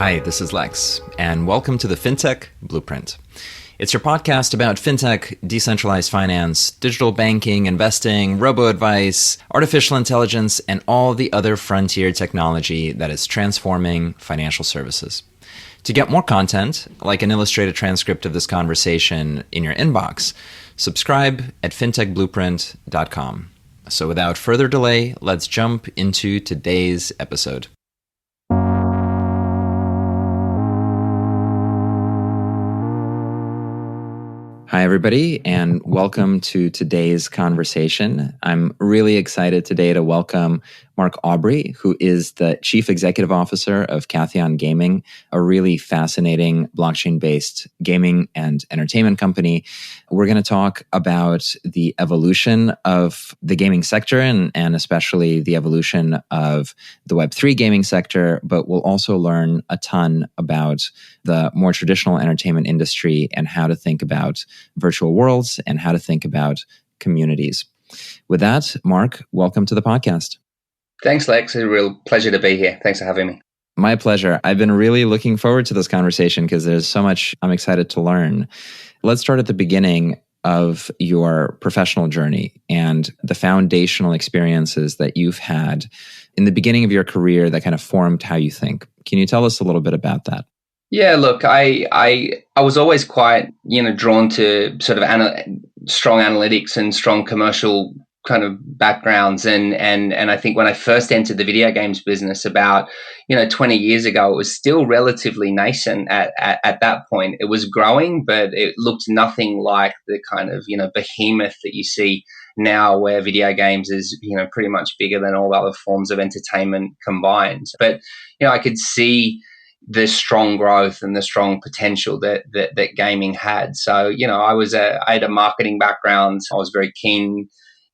Hi, this is Lex, and welcome to the Fintech Blueprint. It's your podcast about fintech, decentralized finance, digital banking, investing, robo-advice, artificial intelligence, and all the other frontier technology that is transforming financial services. To get more content, like an illustrated transcript of this conversation in your inbox, subscribe at fintechblueprint.com. So without further delay, let's jump into today's episode. Hi, everybody, and welcome to today's conversation. I'm really excited today to welcome Mark Aubrey, who is the Chief Executive Officer of Catheon Gaming, a really fascinating blockchain-based gaming and entertainment company. We're going to talk about the evolution of the gaming sector and especially the evolution of the Web3 gaming sector, but we'll also learn a ton about the more traditional entertainment industry and how to think about virtual worlds and how to think about communities. With that, Mark, welcome to the podcast. Thanks, Lex. It's a real pleasure to be here. Thanks for having me. My pleasure. I've been really looking forward to this conversation because there's so much I'm excited to learn. Let's start at the beginning of your professional journey and the foundational experiences that you've had in the beginning of your career that kind of formed how you think. Can you tell us a little bit about that? Yeah, look, I was always quite, drawn to sort of strong analytics and strong commercial kind of backgrounds. And I think when I first entered the video games business about, 20 years ago, it was still relatively nascent at that point. It was growing, but it looked nothing like the kind of, behemoth that you see now where video games is, pretty much bigger than all other forms of entertainment combined. But, I could see the strong growth and the strong potential that gaming had. So, I had a marketing background. I was very keen.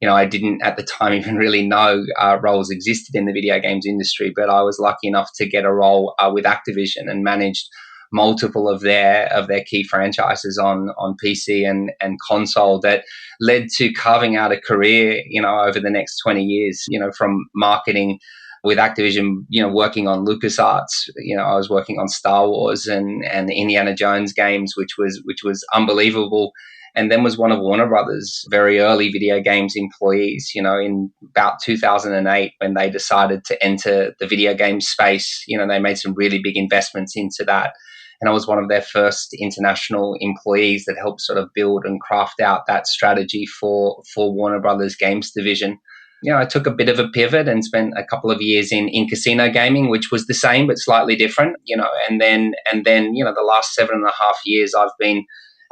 I didn't at the time even really know roles existed in the video games industry, but I was lucky enough to get a role with Activision and managed multiple of their key franchises on PC and console that led to carving out a career, over the next 20 years, from marketing with Activision, working on LucasArts. I was working on Star Wars and the Indiana Jones games, which was unbelievable. And then was one of Warner Brothers' very early video games employees, in about 2008 when they decided to enter the video game space. They made some really big investments into that. And I was one of their first international employees that helped sort of build and craft out that strategy for Warner Brothers Games division. I took a bit of a pivot and spent a couple of years in casino gaming, which was the same but slightly different, and then the last 7.5 years I've been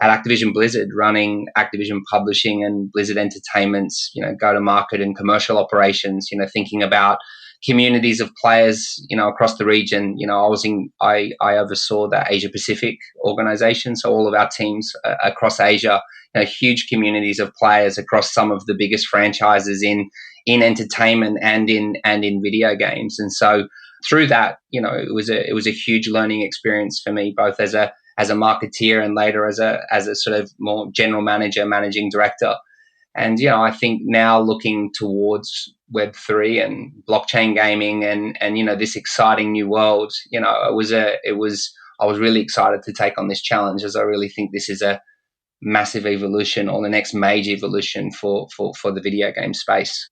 at Activision Blizzard running Activision Publishing and Blizzard Entertainment's, go-to-market and commercial operations, thinking about communities of players, across the region. I oversaw the Asia Pacific organization. So all of our teams across Asia, huge communities of players across some of the biggest franchises in entertainment and in video games. And so through that, it was a huge learning experience for me, both as a marketeer and later as a sort of more general manager, managing director. And, I think now looking towards Web3 and blockchain gaming and this exciting new world, I was really excited to take on this challenge, as I really think this is a massive evolution or the next major evolution for the video game space.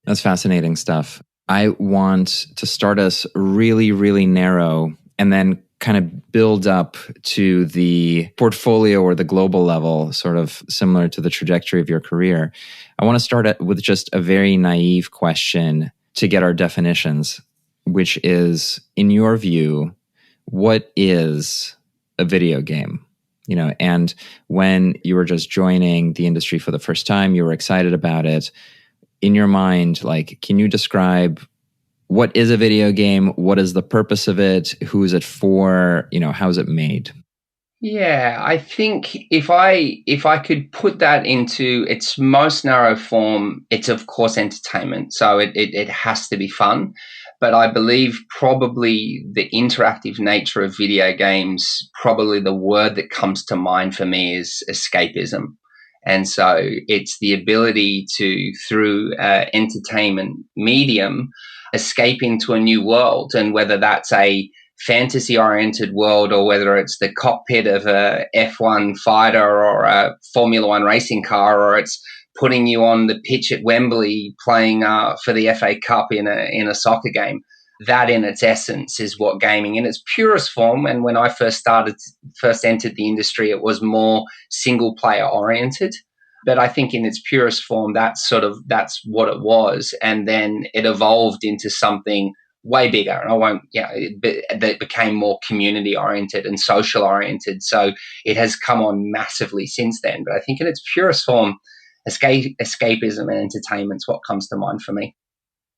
That's fascinating stuff. I want to start us really, really narrow and then kind of build up to the portfolio or the global level, sort of similar to the trajectory of your career. I want to start with just a very naive question to get our definitions, which is, in your view, what is a video game? And when you were just joining the industry for the first time, you were excited about it. In your mind, can you describe what is a video game? What is the purpose of it? Who is it for? How is it made? Yeah, I think if I could put that into its most narrow form, it's of course entertainment. So it has to be fun. But I believe probably the interactive nature of video games, probably the word that comes to mind for me is escapism. And so it's the ability to, through entertainment medium, escape into a new world. And whether that's a fantasy-oriented world, or whether it's the cockpit of a F1 fighter or a Formula One racing car, or it's putting you on the pitch at Wembley playing for the FA Cup in a soccer game. That in its essence is what gaming in its purest form. And when I first entered the industry, it was more single player oriented. But I think in its purest form, that's what it was. And then it evolved into something way bigger. And that became more community oriented and social oriented. So it has come on massively since then. But I think in its purest form, escapism and entertainment is what comes to mind for me.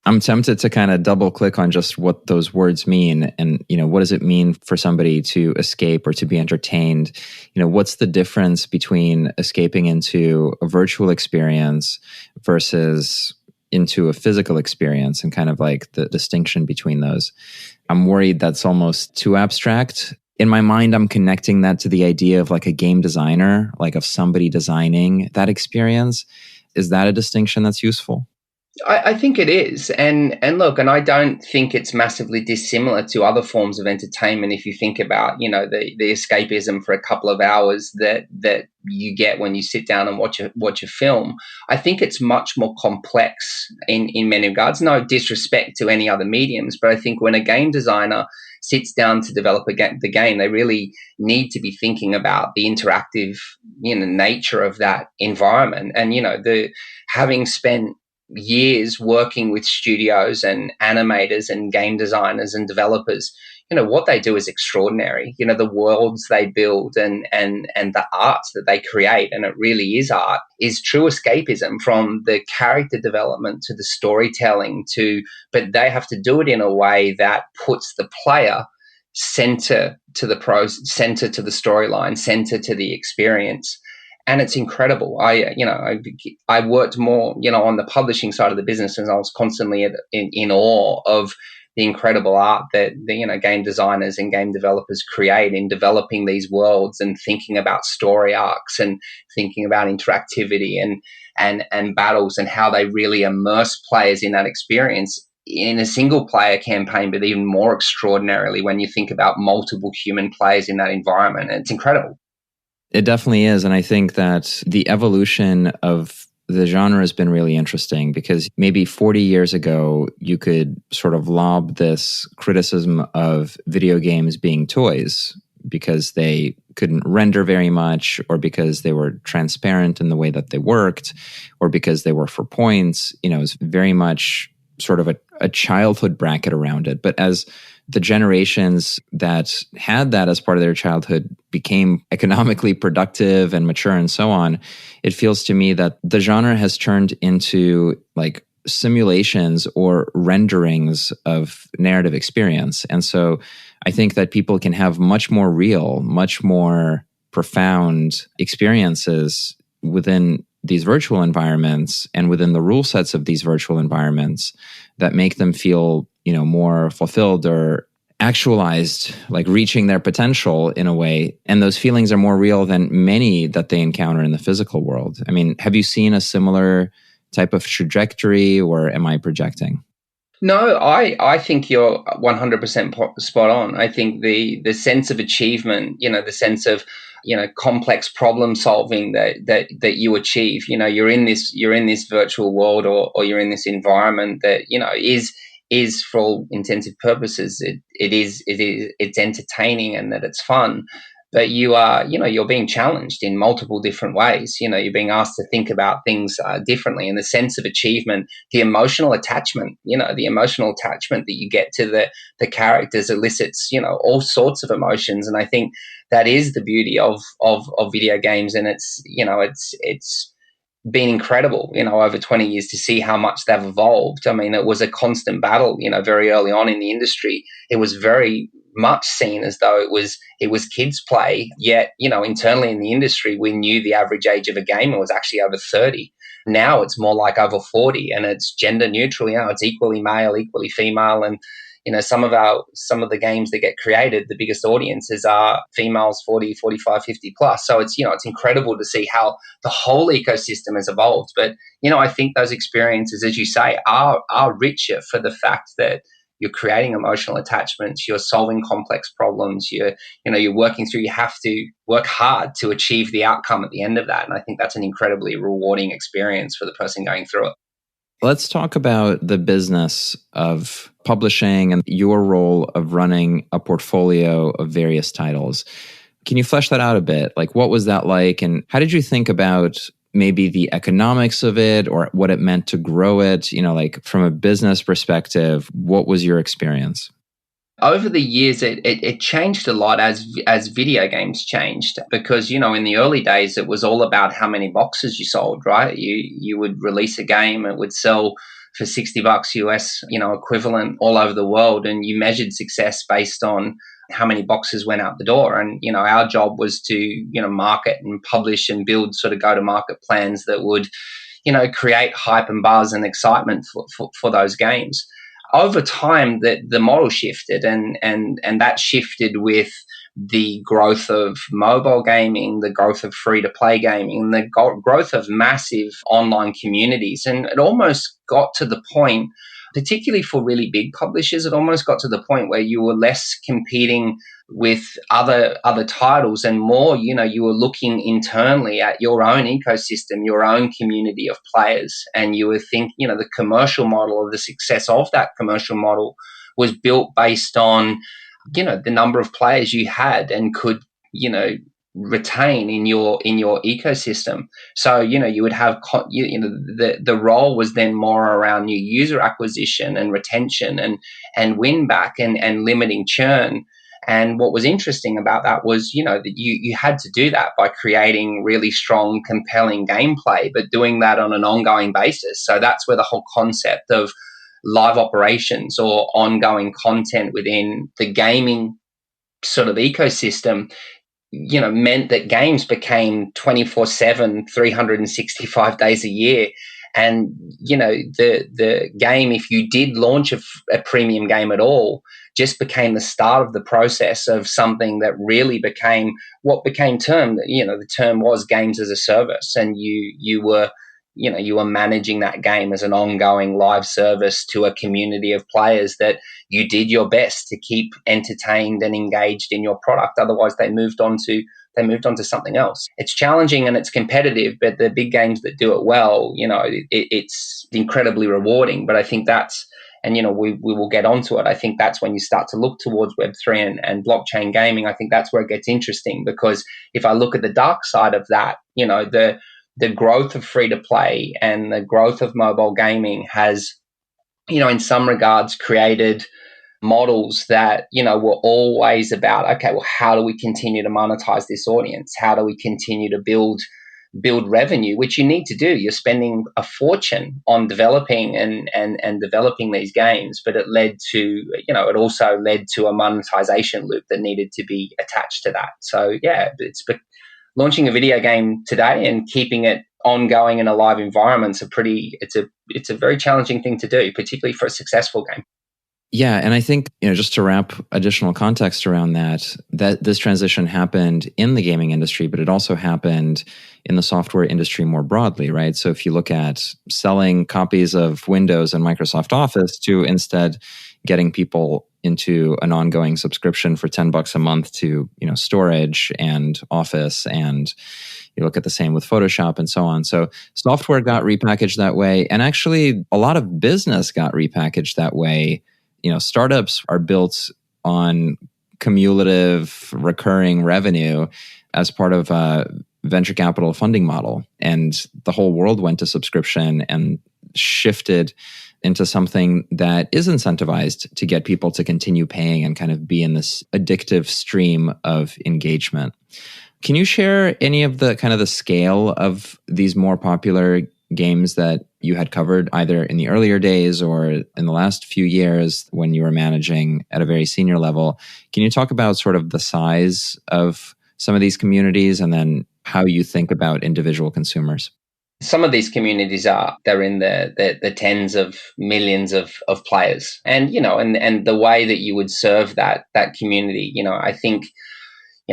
I'm tempted to kind of double click on just what those words mean, and what does it mean for somebody to escape or to be entertained? What's the difference between escaping into a virtual experience versus into a physical experience, and kind of like the distinction between those? I'm worried that's almost too abstract. In my mind, I'm connecting that to the idea of like a game designer, like of somebody designing that experience. Is that a distinction that's useful? I think it is. And look, and I don't think it's massively dissimilar to other forms of entertainment. If you think about, the escapism for a couple of hours that you get when you sit down and watch a film, I think it's much more complex in many regards. No disrespect to any other mediums, but I think when a game designer sits down to develop the game, they really need to be thinking about the interactive, nature of that environment. And, having spent years working with studios and animators and game designers and developers, what they do is extraordinary. The worlds they build and the art that they create, and it really is art, is true escapism, from the character development to the storytelling but they have to do it in a way that puts the player center to the storyline, center to the experience. And it's incredible. I worked more, on the publishing side of the business, and I was constantly in awe of the incredible art that game designers and game developers create in developing these worlds and thinking about story arcs and thinking about interactivity and battles, and how they really immerse players in that experience in a single player campaign, but even more extraordinarily when you think about multiple human players in that environment. It's incredible. It definitely is. And I think that the evolution of the genre has been really interesting, because maybe 40 years ago, you could sort of lob this criticism of video games being toys because they couldn't render very much, or because they were transparent in the way that they worked, or because they were for points. It was very much sort of a childhood bracket around it. But as the generations that had that as part of their childhood became economically productive and mature and so on, it feels to me that the genre has turned into like simulations or renderings of narrative experience. And so I think that people can have much more real, much more profound experiences within these virtual environments and within the rule sets of these virtual environments that make them feel, more fulfilled or actualized, like reaching their potential in a way. And those feelings are more real than many that they encounter in the physical world. I mean, have you seen a similar type of trajectory, or am I projecting? No, I think you're 100% spot on. I think the sense of achievement, the sense of, complex problem solving that you achieve, you're in this virtual world, or you're in this environment that, is for all intended purposes, it's entertaining and that it's fun. But you are, you're being challenged in multiple different ways. You're being asked to think about things differently, and the sense of achievement, the emotional attachment, that you get to the characters elicits, all sorts of emotions. And I think that is the beauty of video games. And it's been incredible, over 20 years to see how much they've evolved. I mean, it was a constant battle, very early on in the industry. It was very much seen as though it was kids play, yet, internally in the industry, we knew the average age of a gamer was actually over 30. Now it's more like over 40, and it's gender neutral. It's equally male, equally female. And, some of the games that get created, the biggest audiences are females 40, 45, 50 plus. So it's incredible to see how the whole ecosystem has evolved. But, I think those experiences, as you say, are richer for the fact that, you're creating emotional attachments, you're solving complex problems, you're working through, you have to work hard to achieve the outcome at the end of that. And I think that's an incredibly rewarding experience for the person going through it. Let's talk about the business of publishing and your role of running a portfolio of various titles. Can you flesh that out a bit? Like, what was that like? And how did you think about maybe the economics of it or what it meant to grow it? Like from a business perspective, what was your experience? Over the years, it changed a lot as video games changed, because, in the early days, it was all about how many boxes you sold, right? You would release a game, it would sell for $60 US, equivalent all over the world. And you measured success based on how many boxes went out the door. And, our job was to, market and publish and build sort of go-to-market plans that would, create hype and buzz and excitement for those games. Over time, the model shifted, and that shifted with the growth of mobile gaming, the growth of free-to-play gaming, and the growth of massive online communities. And it almost got to the point, particularly for really big publishers, it almost got to the point where you were less competing with other titles and more, you were looking internally at your own ecosystem, your own community of players. And you were thinking, the commercial model, or the success of that commercial model was built based on, the number of players you had and could, retain in your ecosystem. So, you would have, the role was then more around new user acquisition and retention and win back and limiting churn. And what was interesting about that was, that you had to do that by creating really strong, compelling gameplay, but doing that on an ongoing basis. So that's where the whole concept of live operations or ongoing content within the gaming sort of ecosystem, meant that games became 24/7, 365 days a year. And, the game, if you did launch a premium game at all, just became the start of the process of something that really became what became termed, the term was games as a service. And you were managing that game as an ongoing live service to a community of players that you did your best to keep entertained and engaged in your product. Otherwise, they moved on to something else. It's challenging and it's competitive, but the big games that do it well, it's incredibly rewarding. But I think that's, and we will get onto it, I think that's when you start to look towards Web3 and blockchain gaming. I think that's where it gets interesting, because if I look at the dark side of that, the growth of free-to-play and the growth of mobile gaming has, in some regards created models that, were always about, okay, well, how do we continue to monetize this audience? How do we continue to build revenue, which you need to do. You're spending a fortune on developing and developing these games, but it also led to a monetization loop that needed to be attached to that. So yeah, launching a video game today and keeping it ongoing in a live environment it's a very challenging thing to do, particularly for a successful game. Yeah, and I think, just to wrap additional context around that this transition happened in the gaming industry, but it also happened in the software industry more broadly, right? So if you look at selling copies of Windows and Microsoft Office to instead getting people into an ongoing subscription for $10 a month to, storage and Office, and you look at the same with Photoshop and so on. So software got repackaged that way, and actually a lot of business got repackaged that way. Startups are built on cumulative recurring revenue as part of a venture capital funding model. And the whole world went to subscription and shifted into something that is incentivized to get people to continue paying and kind of be in this addictive stream of engagement. Can you share any of the kind of the scale of these more popular games that you had covered either in the earlier days or in the last few years when you were managing at a very senior level? Can you talk about sort of the size of some of these communities and then how you think about individual consumers? Some of these communities they're in the tens of millions of players. And, and the way that you would serve that community, I think,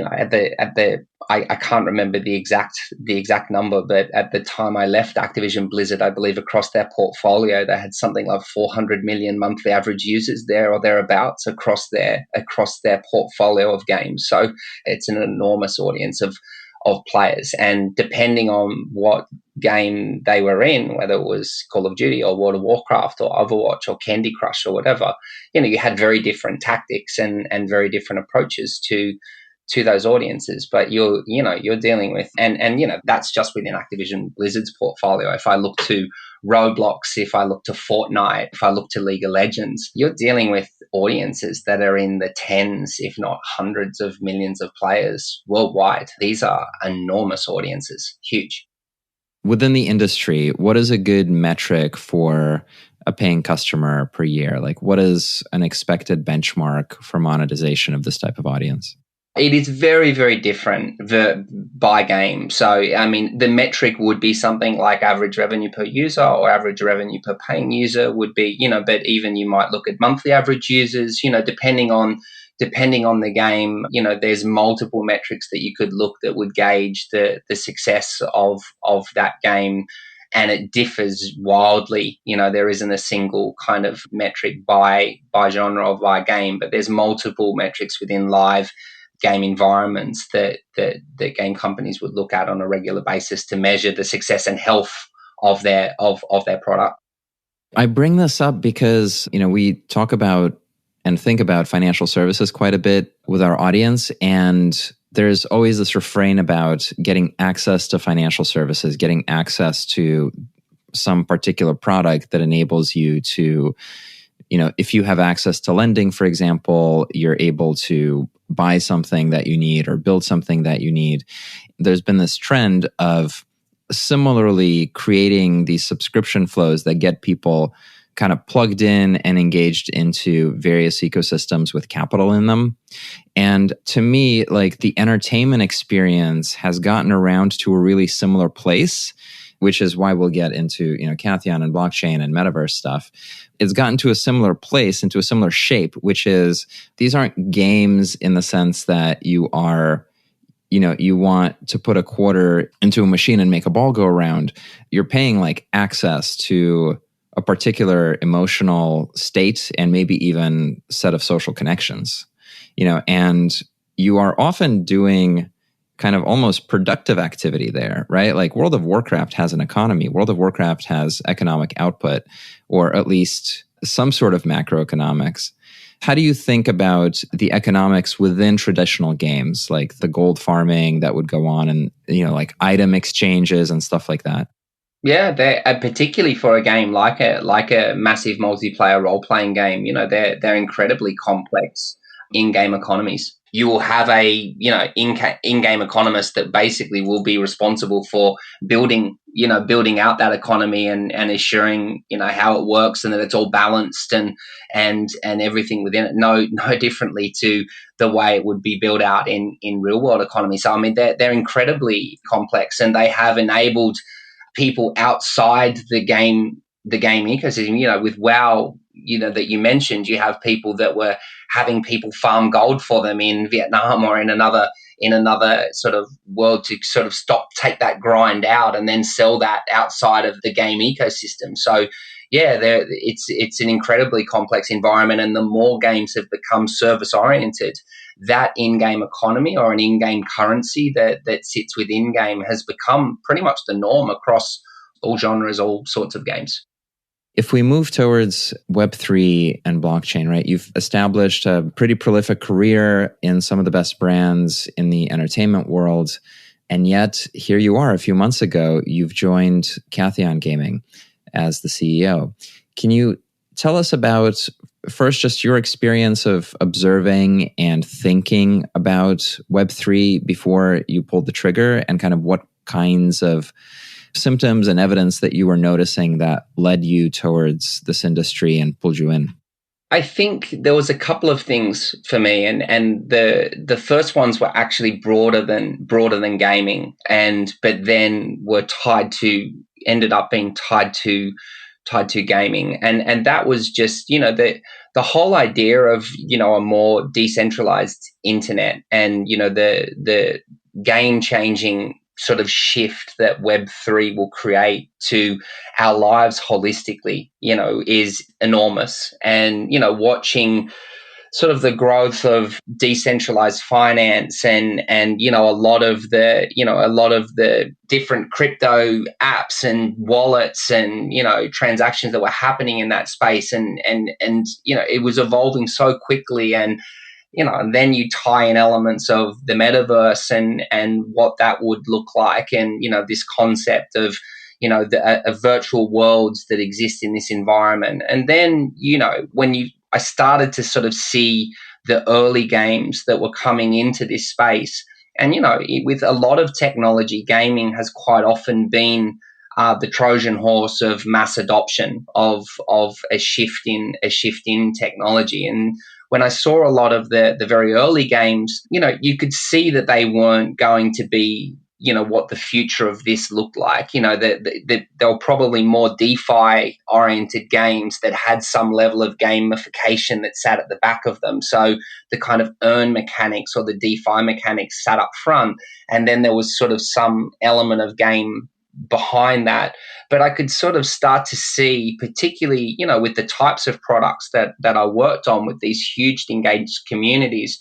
I can't remember the exact number, but at the time I left Activision Blizzard, I believe across their portfolio they had something like 400 million monthly average users there or thereabouts across their portfolio of games. So it's an enormous audience of players, and depending on what game they were in, whether it was Call of Duty or World of Warcraft or Overwatch or Candy Crush or whatever, you had very different tactics and very different approaches to those audiences. But you're dealing with, and that's just within Activision Blizzard's portfolio. If I look to Roblox, if I look to Fortnite, if I look to League of Legends, you're dealing with audiences that are in the tens, if not hundreds of millions of players worldwide. These are enormous audiences, huge. Within the industry, what is a good metric for a paying customer per year? Like, what is an expected benchmark for monetization of this type of audience? It is very, very different by game. So, I mean, the metric would be something like average revenue per user or average revenue per paying user would be, but even you might look at monthly average users, depending on the game, there's multiple metrics that you could look that would gauge the success of that game. And it differs wildly. There isn't a single kind of metric by genre or by game, but there's multiple metrics within live game environments that game companies would look at on a regular basis to measure the success and health of their product. I bring this up because, we talk about and think about financial services quite a bit with our audience, and there's always this refrain about getting access to financial services, getting access to some particular product that enables you to, if you have access to lending, for example, you're able to buy something that you need or build something that you need. There's been this trend of similarly creating these subscription flows that get people kind of plugged in and engaged into various ecosystems with capital in them. And to me, like, the entertainment experience has gotten around to a really similar place, which is why we'll get into, Catheon and blockchain and metaverse stuff. It's gotten to a similar place, into a similar shape, which is these aren't games in the sense that you are, you want to put a quarter into a machine and make a ball go around. You're paying like access to a particular emotional state and maybe even set of social connections, and you are often doing kind of almost productive activity there, right? Like World of Warcraft has an economy. World of Warcraft has economic output, or at least some sort of macroeconomics. How do you think about the economics within traditional games, like the gold farming that would go on and, like item exchanges and stuff like that? Yeah, they're particularly for a game like a massive multiplayer role-playing game, they're incredibly complex in-game economies. You will have a in-game economist that basically will be responsible for building out that economy and assuring how it works and that it's all balanced and everything within it. No differently to the way it would be built out in real world economy. So I mean they're incredibly complex, and they have enabled people outside the game ecosystem. With WoW, that you mentioned, you have people that were having people farm gold for them in Vietnam or in another sort of world to sort of take that grind out and then sell that outside of the game ecosystem. So yeah, it's an incredibly complex environment, and the more games have become service oriented, that in-game economy or an in-game currency that sits within game has become pretty much the norm across all genres, all sorts of games. If we move towards Web3 and blockchain, right, you've established a pretty prolific career in some of the best brands in the entertainment world. And yet here you are a few months ago, you've joined Catheon Gaming as the CEO. Can you tell us about, first, just your experience of observing and thinking about Web3 before you pulled the trigger, and kind of what kinds of symptoms and evidence that you were noticing that led you towards this industry and pulled you in? I think there was a couple of things for me, and the first ones were actually broader than gaming, but then ended up being tied to tied to gaming. And that was just, the whole idea of, a more decentralized internet and, the game-changing sort of shift that Web3 will create to our lives holistically, is enormous. And, watching sort of the growth of decentralized finance and a lot of the different crypto apps and wallets and transactions that were happening in that space and it was evolving so quickly. And and then you tie in elements of the metaverse and what that would look like, and this concept of virtual worlds that exist in this environment. And then I started to sort of see the early games that were coming into this space. And, with a lot of technology, gaming has quite often been the Trojan horse of mass adoption of a shift in technology. And when I saw a lot of the very early games, you could see that they weren't going to be what the future of this looked like. There were probably more DeFi-oriented games that had some level of gamification that sat at the back of them. So the kind of earn mechanics or the DeFi mechanics sat up front, and then there was sort of some element of game behind that. But I could sort of start to see, particularly, with the types of products that I worked on with these huge engaged communities,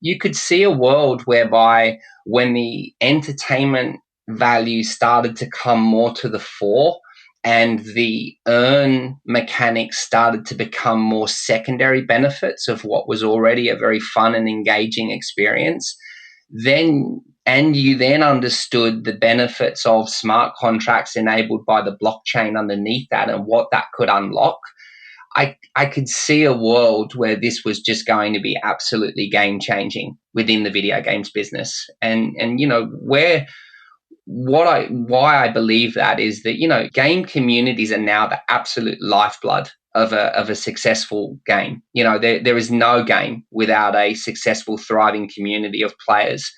you could see a world whereby when the entertainment value started to come more to the fore and the earn mechanics started to become more secondary benefits of what was already a very fun and engaging experience, you then understood the benefits of smart contracts enabled by the blockchain underneath that and what that could unlock, I could see a world where this was just going to be absolutely game-changing within the video games business. And why I believe that is that, game communities are now the absolute lifeblood of a successful game. There is no game without a successful, thriving community of players.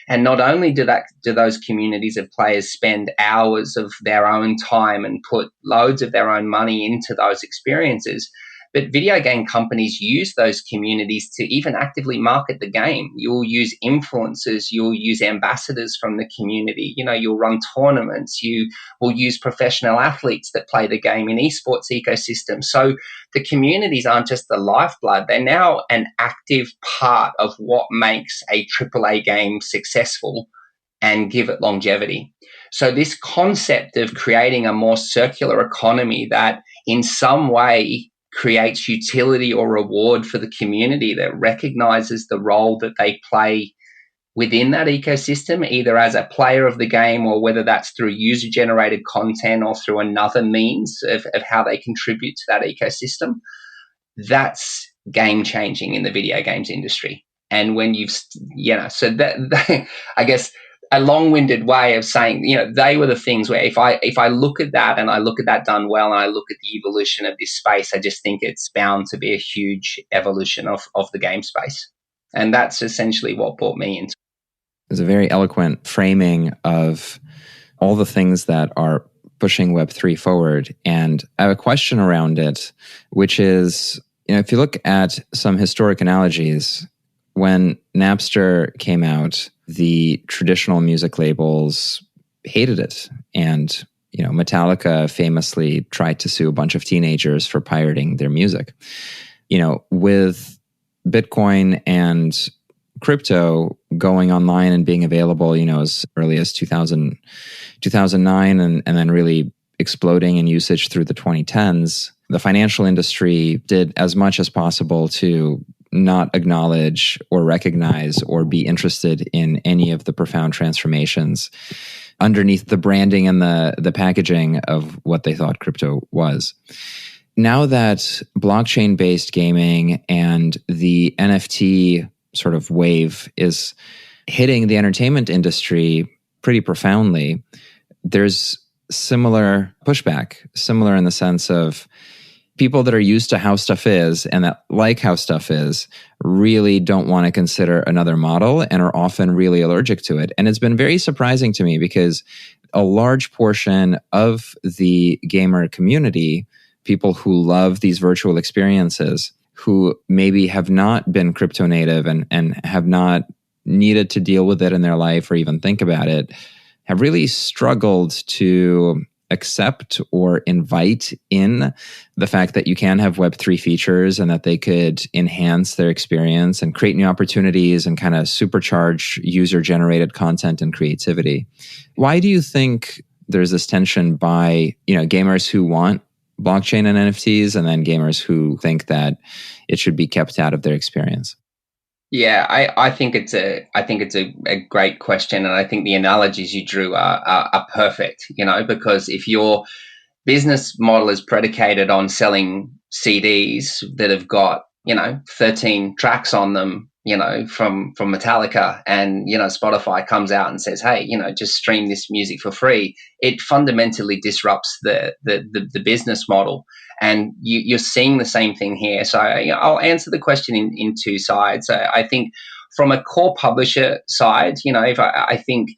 And not only do those communities of players spend hours of their own time and put loads of their own money into those experiences, but video game companies use those communities to even actively market the game. You'll use influencers, you'll use ambassadors from the community, you'll run tournaments, you will use professional athletes that play the game in esports ecosystem. So the communities aren't just the lifeblood, they're now an active part of what makes a AAA game successful and give it longevity. So this concept of creating a more circular economy that in some way creates utility or reward for the community, that recognizes the role that they play within that ecosystem, either as a player of the game or whether that's through user-generated content or through another means of how they contribute to that ecosystem, that's game-changing in the video games industry. And when so that I guess a long-winded way of saying, they were the things where if I look at that and I look at that done well and I look at the evolution of this space, I just think it's bound to be a huge evolution of the game space. And that's essentially what brought me into it. It's a very eloquent framing of all the things that are pushing Web3 forward. And I have a question around it, which is, if you look at some historic analogies, when Napster came out, the traditional music labels hated it. And, Metallica famously tried to sue a bunch of teenagers for pirating their music. With Bitcoin and crypto going online and being available, as early as 2009 and then really exploding in usage through the 2010s, the financial industry did as much as possible to not acknowledge or recognize or be interested in any of the profound transformations underneath the branding and the packaging of what they thought crypto was. Now that blockchain-based gaming and the NFT sort of wave is hitting the entertainment industry pretty profoundly, there's similar pushback, similar in the sense of people that are used to how stuff is and that like how stuff is really don't want to consider another model and are often really allergic to it. And it's been very surprising to me because a large portion of the gamer community people who love these virtual experiences, who maybe have not been crypto native and have not needed to deal with it in their life or even think about it, have really struggled to accept or invite in the fact that you can have Web3 features and that they could enhance their experience and create new opportunities and kind of supercharge user-generated content and creativity. Why do you think there's this tension by, gamers who want blockchain and NFTs and then gamers who think that it should be kept out of their experience? Yeah, I think it's a great question, and I think the analogies you drew are perfect. Because if your business model is predicated on selling CDs that have got 13 tracks on them, from Metallica, and Spotify comes out and says, hey, just stream this music for free, it fundamentally disrupts the business model. And you're seeing the same thing here. So I'll answer the question in two sides. I think from a core publisher side, if I think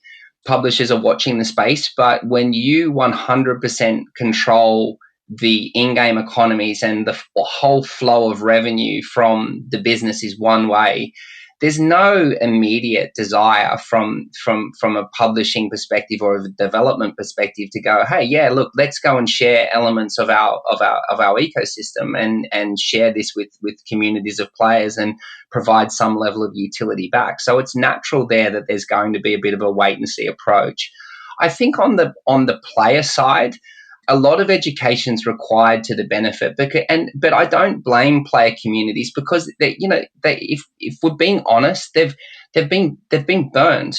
publishers are watching the space, but when you 100% control the in-game economies and the whole flow of revenue from the business is one way, there's no immediate desire from a publishing perspective or a development perspective to go, hey, yeah, look, let's go and share elements of our ecosystem and share this with communities of players and provide some level of utility back. So it's natural there that there's going to be a bit of a wait and see approach. I think on the player side, a lot of education is required to the benefit, but I don't blame player communities because if we're being honest, they've been burned.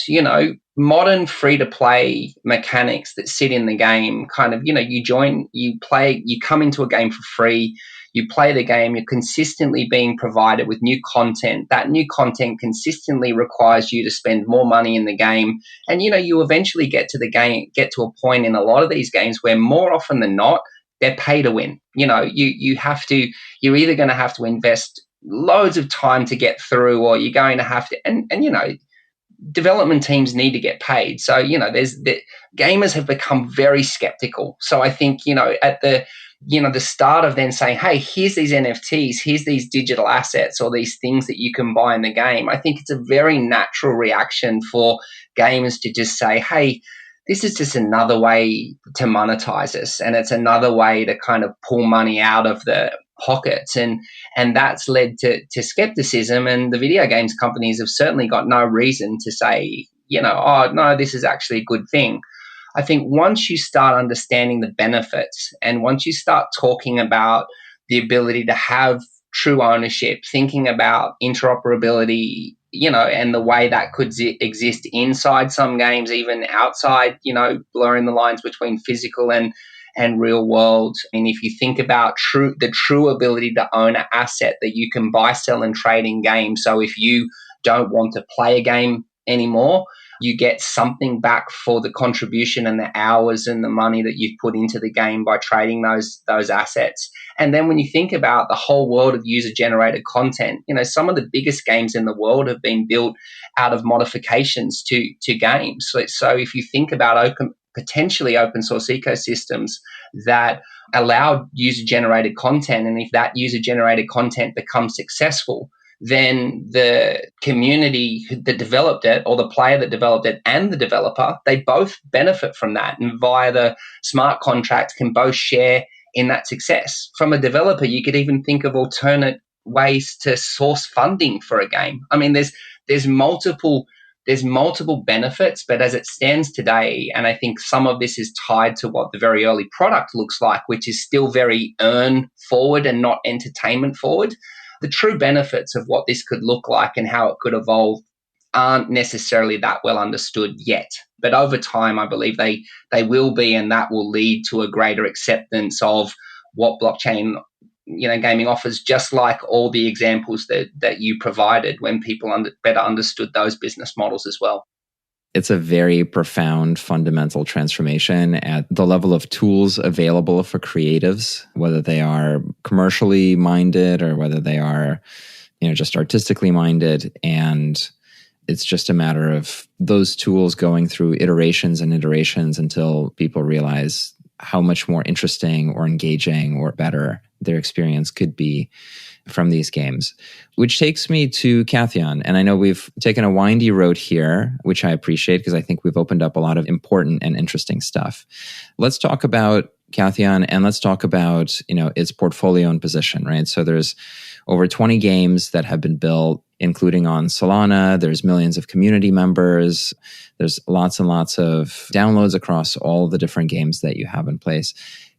Modern free to play mechanics that sit in the game, kind of, you join, you play, you come into a game for free. You play the game, you're consistently being provided with new content. That new content consistently requires you to spend more money in the game. And, you eventually get to a point in a lot of these games where more often than not, they're pay to win. You're either going to have to invest loads of time to get through, or you're going to have to, and development teams need to get paid. So, gamers have become very skeptical. So I think, at the start of then saying, hey, here's these NFTs, here's these digital assets or these things that you can buy in the game, I think it's a very natural reaction for gamers to just say, hey, this is just another way to monetize us, and it's another way to kind of pull money out of the pockets. And that's led to skepticism, and the video games companies have certainly got no reason to say, oh, no, this is actually a good thing. I think once you start understanding the benefits and once you start talking about the ability to have true ownership, thinking about interoperability, and the way that could exist inside some games, even outside, blurring the lines between physical and real world. And if you think about the true ability to own an asset that you can buy, sell, and trade in games. So if you don't want to play a game anymore, you get something back for the contribution and the hours and the money that you've put into the game by trading those assets. And then when you think about the whole world of user-generated content, some of the biggest games in the world have been built out of modifications to games. So if you think about potentially open source ecosystems that allow user-generated content, and if that user-generated content becomes successful, then the community that developed it, or the player that developed it, and the developer, they both benefit from that. And via the smart contract can both share in that success. From a developer, you could even think of alternate ways to source funding for a game. I mean, there's multiple benefits, but as it stands today, and I think some of this is tied to what the very early product looks like, which is still very earn forward and not entertainment forward. The true benefits of what this could look like and how it could evolve aren't necessarily that well understood yet. But over time, I believe they will be, and that will lead to a greater acceptance of what blockchain gaming offers, just like all the examples that you provided when people better understood those business models as well. It's a very profound fundamental transformation at the level of tools available for creatives, whether they are commercially minded or whether they are, just artistically minded. And it's just a matter of those tools going through iterations and iterations until people realize how much more interesting or engaging or better their experience could be from these games. Which takes me to Catheon. And I know we've taken a windy road here, which I appreciate because I think we've opened up a lot of important and interesting stuff. Let's talk about Catheon and let's talk about, its portfolio and position, right? So there's over 20 games that have been built, including on Solana. There's millions of community members. There's lots and lots of downloads across all the different games that you have in place.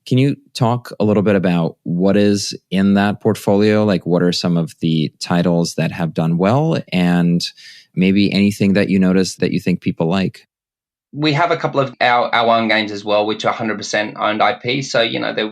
Can you talk a little bit about what is in that portfolio? Like, what are some of the titles that have done well, and maybe anything that you notice that you think people like? We have a couple of our own games as well, which are 100% owned IP. So,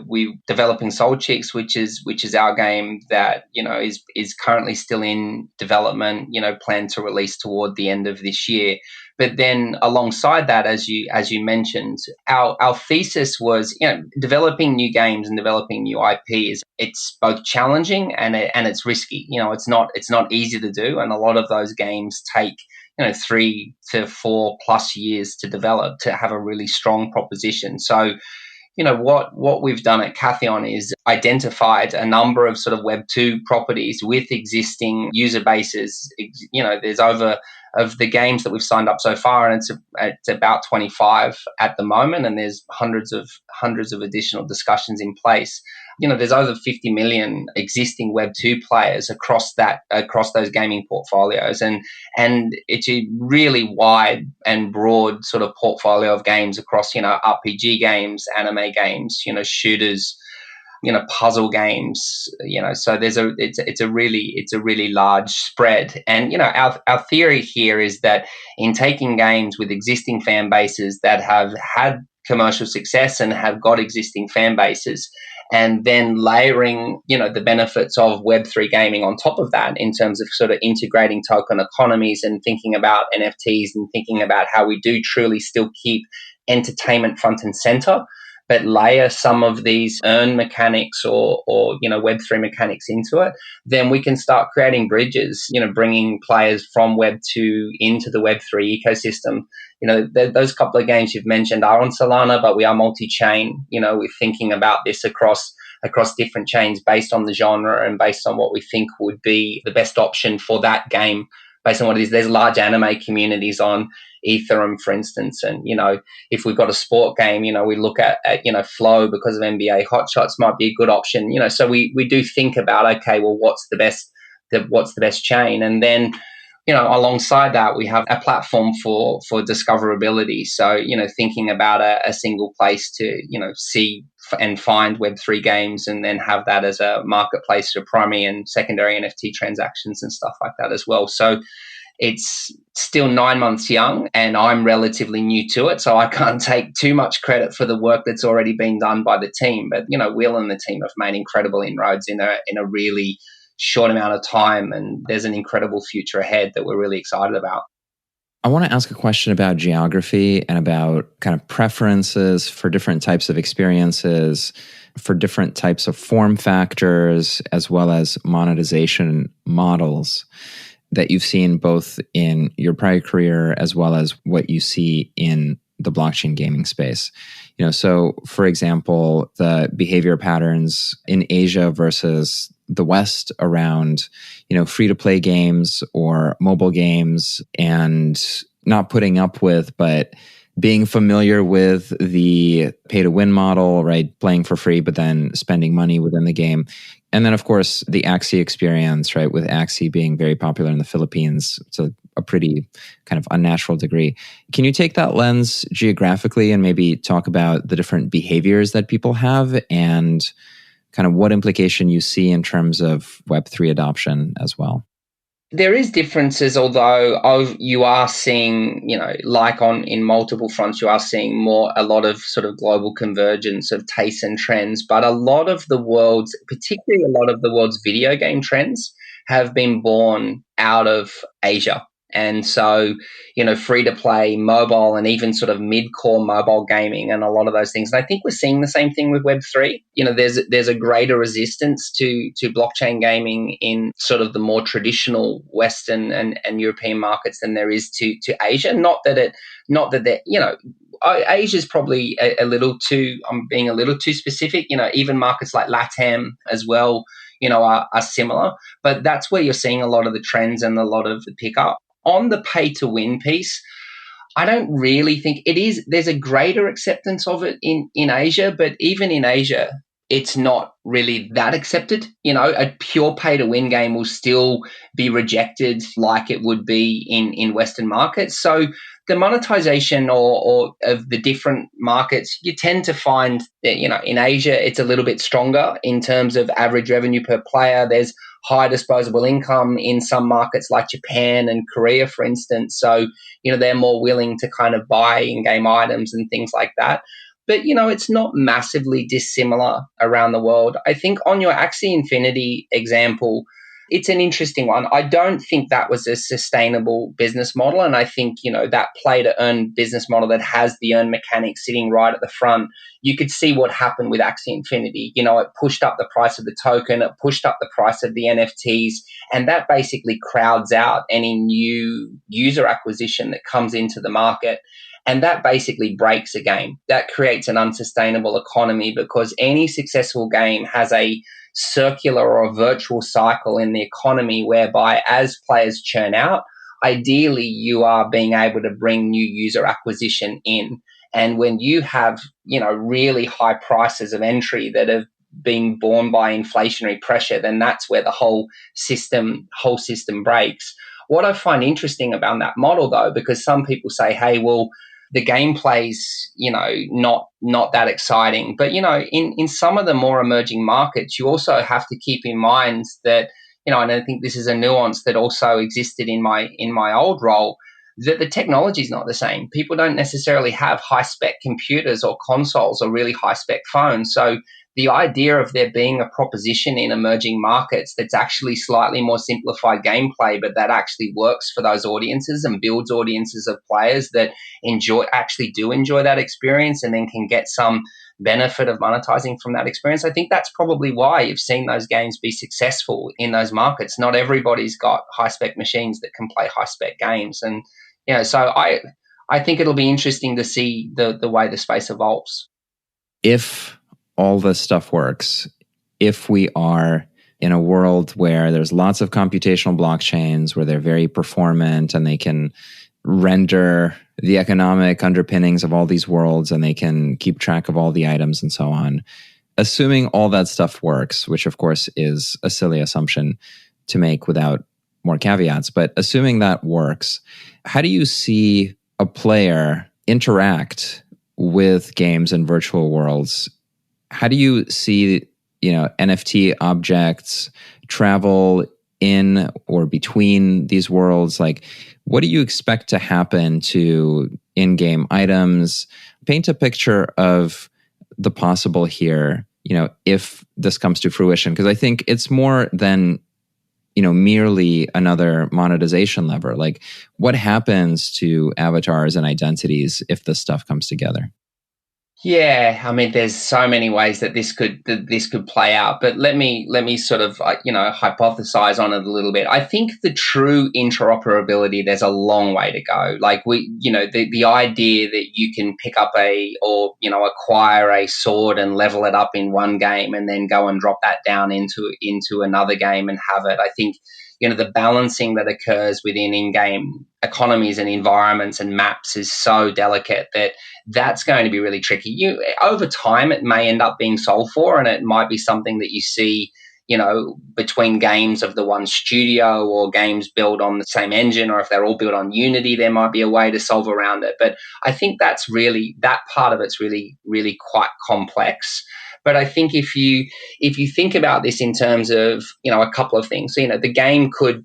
we're developing Soul Chicks, which is our game that, is currently still in development, planned to release toward the end of this year. But then alongside that, as you mentioned, our thesis was, developing new games and developing new IPs. It's both challenging and it's risky. It's not easy to do, and a lot of those games take 3 to 4 plus years to develop to have a really strong proposition. So, what we've done at Catheon is identified a number of sort of Web2 properties with existing user bases. There's over of the games that we've signed up so far, and it's about 25 at the moment, and there's hundreds of additional discussions in place. There's over 50 million existing Web2 players across those gaming portfolios, and it's a really wide and broad sort of portfolio of games across RPG games, anime games, shooters, puzzle games, so it's a really large spread. And our theory here is that in taking games with existing fan bases that have had commercial success and have got existing fan bases, and then layering the benefits of Web3 gaming on top of that, in terms of sort of integrating token economies and thinking about NFTs and thinking about how we do truly still keep entertainment front and center, but layer some of these earn mechanics or Web3 mechanics into it, then we can start creating bridges, bringing players from Web2 into the Web3 ecosystem. Those couple of games you've mentioned are on Solana, but we are multi-chain. We're thinking about this across different chains based on the genre and based on what we think would be the best option for that game, based on what it is. There's large anime communities on Ethereum, for instance, and if we've got a sport game, we look at Flow because of NBA Hot Shots might be a good option. So we do think about, okay, well, what's the best chain, and then alongside that, we have a platform for discoverability. So, thinking about a single place to, see and find Web3 games, and then have that as a marketplace for primary and secondary NFT transactions and stuff like that as well. So it's still 9 months young, and I'm relatively new to it, so I can't take too much credit for the work that's already been done by the team. But, Will and the team have made incredible inroads in a really short amount of time, and there's an incredible future ahead that we're really excited about. I want to ask a question about geography and about kind of preferences for different types of experiences, for different types of form factors, as well as monetization models that you've seen both in your prior career as well as what you see in the blockchain gaming space. So for example, the behavior patterns in Asia versus the West around, free-to-play games or mobile games, and not putting up with, but being familiar with the pay-to-win model, right? Playing for free, but then spending money within the game. And then, of course, the Axie experience, right? With Axie being very popular in the Philippines to a pretty kind of unnatural degree. Can you take that lens geographically and maybe talk about the different behaviors that people have and kind of what implication you see in terms of Web3 adoption as well? There is differences, although you are seeing, in multiple fronts, you are seeing a lot of sort of global convergence of tastes and trends. But particularly a lot of the world's video game trends have been born out of Asia. And so, free to play, mobile, and even sort of mid-core mobile gaming and a lot of those things. And I think we're seeing the same thing with Web3. There's a greater resistance to blockchain gaming in sort of the more traditional Western and European markets than there is to Asia. Not that Asia's probably a little too, I'm being a little too specific. Even markets like LATAM as well, are similar. But that's where you're seeing a lot of the trends and a lot of the pickup. On the pay to win piece, I don't really think it is. There's a greater acceptance of it in Asia, but even in Asia, it's not really that accepted. A pure pay to win game will still be rejected like it would be in Western markets. So the monetization or of the different markets, you tend to find that, in Asia, it's a little bit stronger in terms of average revenue per player. There's high disposable income in some markets like Japan and Korea, for instance. So, they're more willing to kind of buy in-game items and things like that. But, it's not massively dissimilar around the world. I think on your Axie Infinity example, it's an interesting one. I don't think that was a sustainable business model. And I think, that play to earn business model that has the earn mechanic sitting right at the front, you could see what happened with Axie Infinity. It pushed up the price of the token, it pushed up the price of the NFTs, and that basically crowds out any new user acquisition that comes into the market. And that basically breaks a game. That creates an unsustainable economy because any successful game has a circular or a virtual cycle in the economy whereby as players churn out, ideally you are being able to bring new user acquisition in. And when you have, really high prices of entry that have been borne by inflationary pressure, then that's where the whole system breaks. What I find interesting about that model, though, because some people say, hey, well, the gameplay's, not that exciting. But, in some of the more emerging markets, you also have to keep in mind that, and I think this is a nuance that also existed in my old role, that the technology is not the same. People don't necessarily have high-spec computers or consoles or really high-spec phones. So the idea of there being a proposition in emerging markets that's actually slightly more simplified gameplay, but that actually works for those audiences and builds audiences of players that actually do enjoy that experience and then can get some benefit of monetizing from that experience. I think that's probably why you've seen those games be successful in those markets. Not everybody's got high-spec machines that can play high-spec games. And, so I think it'll be interesting to see the way the space evolves. If all this stuff works, if we are in a world where there's lots of computational blockchains, where they're very performant and they can render the economic underpinnings of all these worlds and they can keep track of all the items and so on, assuming all that stuff works, which of course is a silly assumption to make without more caveats, but assuming that works, how do you see a player interact with games and virtual worlds? How do you see, NFT objects travel in or between these worlds? Like, what do you expect to happen to in-game items? Paint a picture of the possible here, if this comes to fruition, because I think it's more than, merely another monetization lever. Like, what happens to avatars and identities if this stuff comes together? Yeah, I mean, there's so many ways that this could play out, but let me sort of hypothesize on it a little bit. I think the true interoperability, there's a long way to go. Like the idea that you can pick up acquire a sword and level it up in one game and then go and drop that down into another game and have it. I think the balancing that occurs within in-game economies and environments and maps is so delicate that that's going to be really tricky. Over time, it may end up being solved for, and it might be something that you see, between games of the one studio or games built on the same engine, or if they're all built on Unity, there might be a way to solve around it. But I think that part of it's really, really quite complex. But I think if you think about this in terms of, a couple of things, the game could,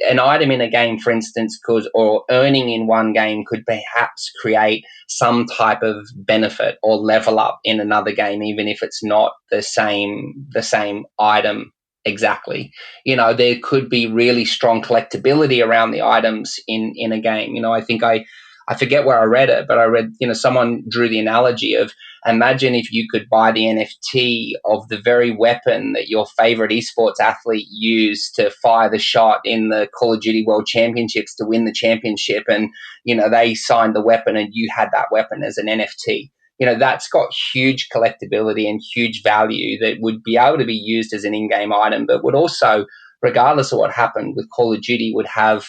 an item in a game, for instance, or earning in one game could perhaps create some type of benefit or level up in another game, even if it's not the same item exactly. There could be really strong collectability around the items in a game. I think I I forget where I read it, but I read, someone drew the analogy of, imagine if you could buy the NFT of the very weapon that your favorite esports athlete used to fire the shot in the Call of Duty World Championships to win the championship. And, they signed the weapon and you had that weapon as an NFT. That's got huge collectability and huge value that would be able to be used as an in-game item, but would also, regardless of what happened with Call of Duty, would have,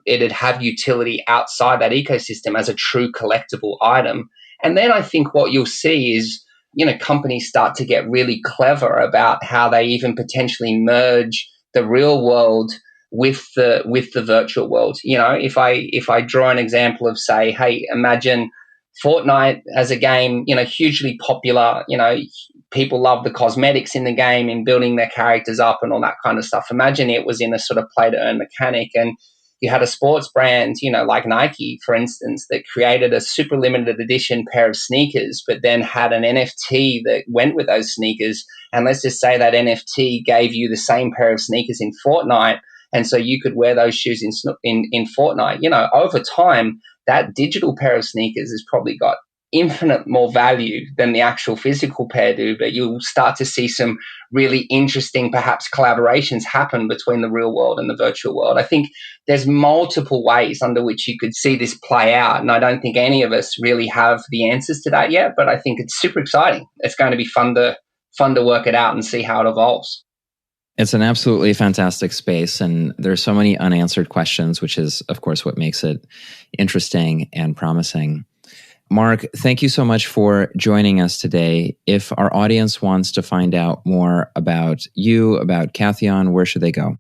it'd have utility outside that ecosystem as a true collectible item. And then I think what you'll see is, companies start to get really clever about how they even potentially merge the real world with the virtual world. If I draw an example of, say, hey, imagine Fortnite as a game, hugely popular, people love the cosmetics in the game and building their characters up and all that kind of stuff. Imagine it was in a sort of play to earn mechanic, and you had a sports brand, like Nike, for instance, that created a super limited edition pair of sneakers, but then had an NFT that went with those sneakers. And let's just say that NFT gave you the same pair of sneakers in Fortnite. And so you could wear those shoes in Fortnite. Over time, that digital pair of sneakers has probably got infinite more value than the actual physical pair do, but you'll start to see some really interesting, perhaps, collaborations happen between the real world and the virtual world. I think there's multiple ways under which you could see this play out, and I don't think any of us really have the answers to that yet, but I think it's super exciting. It's going to be fun to work it out and see how it evolves. It's an absolutely fantastic space, and there's so many unanswered questions, which is, of course, what makes it interesting and promising. Mark, thank you so much for joining us today. If our audience wants to find out more about you, about Catheon, where should they go?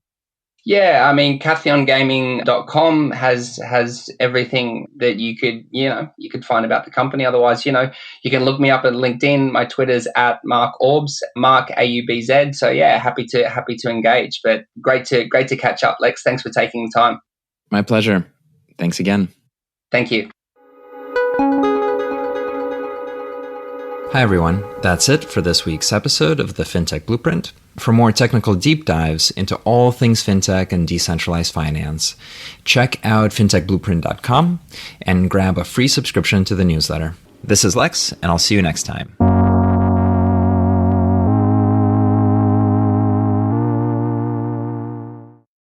Yeah, I mean, CatheonGaming.com has everything that you could find about the company. Otherwise, you can look me up at LinkedIn. My Twitter's at Mark Aubs, Mark AUBZ. So yeah, happy to engage. But great to catch up, Lex. Thanks for taking the time. My pleasure. Thanks again. Thank you. Hi, everyone. That's it for this week's episode of the Fintech Blueprint. For more technical deep dives into all things fintech and decentralized finance, check out fintechblueprint.com and grab a free subscription to the newsletter. This is Lex, and I'll see you next time.